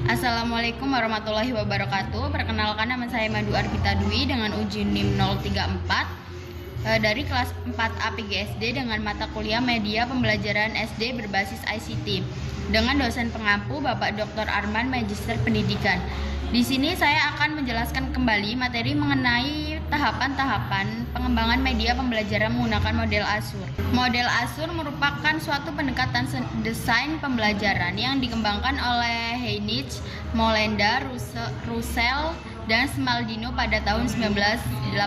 Assalamualaikum warahmatullahi wabarakatuh. Perkenalkan, nama saya Madu Arpita Dwi dengan uji NIM 034 dari kelas 4A PGSD dengan mata kuliah Media Pembelajaran SD berbasis ICT dengan dosen pengampu Bapak Dr. Arman, Magister Pendidikan. Di sini saya akan menjelaskan kembali materi mengenai tahapan-tahapan pengembangan media pembelajaran menggunakan model Azur. Model Azur merupakan suatu pendekatan desain pembelajaran yang dikembangkan oleh Heinrich, Molenda, Russell, dan Smaldino pada tahun 1982.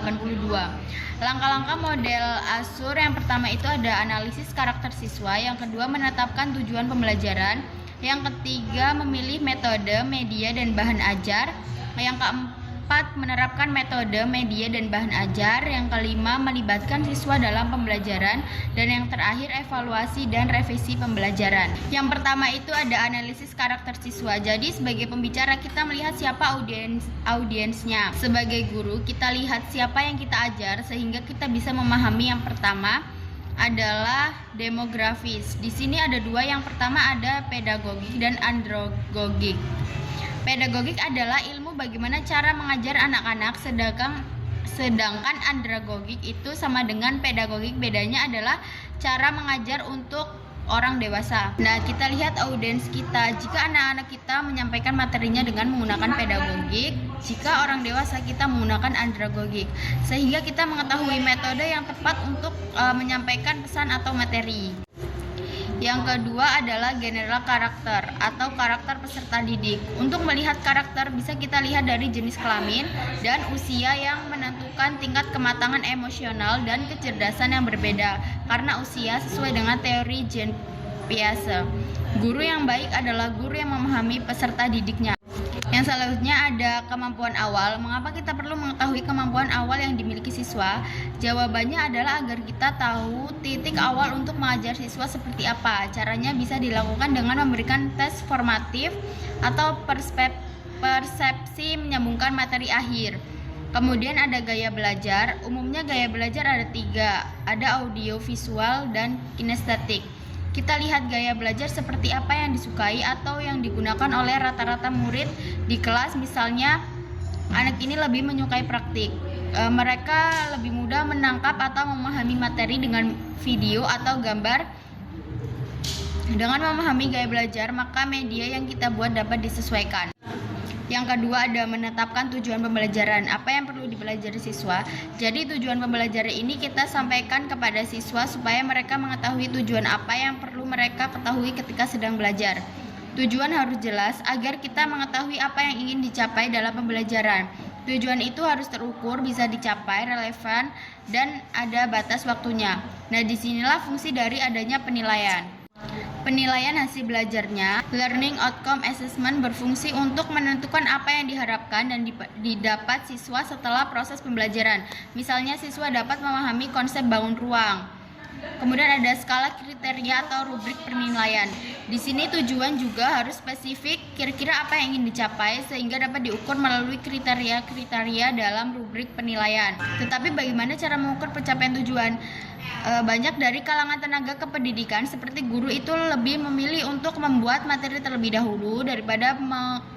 Langkah-langkah model Azur yang pertama itu ada analisis karakter siswa, yang kedua menetapkan tujuan pembelajaran, yang ketiga memilih metode, media, dan bahan ajar, yang keempat menerapkan metode, media, dan bahan ajar, yang kelima melibatkan siswa dalam pembelajaran, dan yang terakhir evaluasi dan revisi pembelajaran. Yang pertama itu ada analisis karakter siswa. Jadi sebagai pembicara kita melihat siapa audiensnya. Sebagai guru kita lihat siapa yang kita ajar sehingga kita bisa memahami. Yang pertama adalah demografis. Di sini ada dua. Yang pertama ada pedagogik dan andragogik. Pedagogik adalah ilmu bagaimana cara mengajar anak-anak, sedangkan andragogik itu sama dengan pedagogik. Bedanya adalah cara mengajar untuk orang dewasa. Nah, kita lihat audiens kita. Jika anak-anak kita menyampaikan materinya dengan menggunakan pedagogik, jika orang dewasa kita menggunakan andragogik, sehingga kita mengetahui metode yang tepat untuk menyampaikan pesan atau materi. Yang kedua adalah general karakter atau karakter peserta didik. Untuk melihat karakter bisa kita lihat dari jenis kelamin dan usia yang menentukan tingkat kematangan emosional dan kecerdasan yang berbeda karena usia sesuai dengan teori Jean Piaget. Guru yang baik adalah guru yang memahami peserta didiknya. Yang selanjutnya ada kemampuan awal. Mengapa kita perlu mengetahui kemampuan awal yang dimiliki siswa? Jawabannya adalah agar kita tahu titik awal untuk mengajar siswa seperti apa. Caranya bisa dilakukan dengan memberikan tes formatif atau persepsi menyambungkan materi akhir. Kemudian ada gaya belajar. Umumnya gaya belajar ada 3. Ada audio, visual, dan kinestetik. Kita lihat gaya belajar seperti apa yang disukai atau yang digunakan oleh rata-rata murid di kelas. Misalnya, anak ini lebih menyukai praktik. Mereka lebih mudah menangkap atau memahami materi dengan video atau gambar. Dengan memahami gaya belajar, maka media yang kita buat dapat disesuaikan. Yang kedua ada menetapkan tujuan pembelajaran. Apa yang perlu dipelajari siswa? Jadi tujuan pembelajaran ini kita sampaikan kepada siswa supaya mereka mengetahui tujuan apa yang perlu mereka ketahui ketika sedang belajar. Tujuan harus jelas agar kita mengetahui apa yang ingin dicapai dalam pembelajaran. Tujuan itu harus terukur, bisa dicapai, relevan, dan ada batas waktunya. Nah, disinilah fungsi dari adanya penilaian. Penilaian hasil belajarnya, learning outcome assessment, berfungsi untuk menentukan apa yang diharapkan dan didapat siswa setelah proses pembelajaran. Misalnya siswa dapat memahami konsep bangun ruang. Kemudian ada skala kriteria atau rubrik penilaian. Di sini tujuan juga harus spesifik, kira-kira apa yang ingin dicapai sehingga dapat diukur melalui kriteria-kriteria dalam rubrik penilaian. Tetapi bagaimana cara mengukur pencapaian tujuan? Banyak dari kalangan tenaga kependidikan seperti guru itu lebih memilih untuk membuat materi terlebih dahulu daripada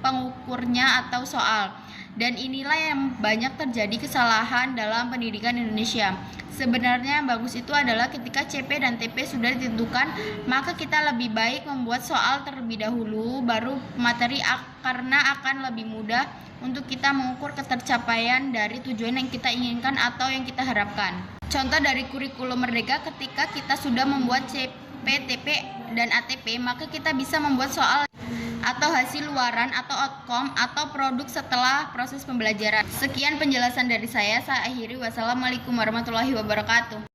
pengukurnya atau soal. Dan inilah yang banyak terjadi kesalahan dalam pendidikan Indonesia. Sebenarnya yang bagus itu adalah ketika CP dan TP sudah ditentukan, maka kita lebih baik membuat soal terlebih dahulu, baru materi, karena akan lebih mudah untuk kita mengukur ketercapaian dari tujuan yang kita inginkan atau yang kita harapkan. Contoh dari kurikulum Merdeka, ketika kita sudah membuat CP, TP, dan ATP, maka kita bisa membuat soal atau hasil luaran atau outcome atau produk setelah proses pembelajaran. Sekian penjelasan dari saya akhiri. Wassalamualaikum warahmatullahi wabarakatuh.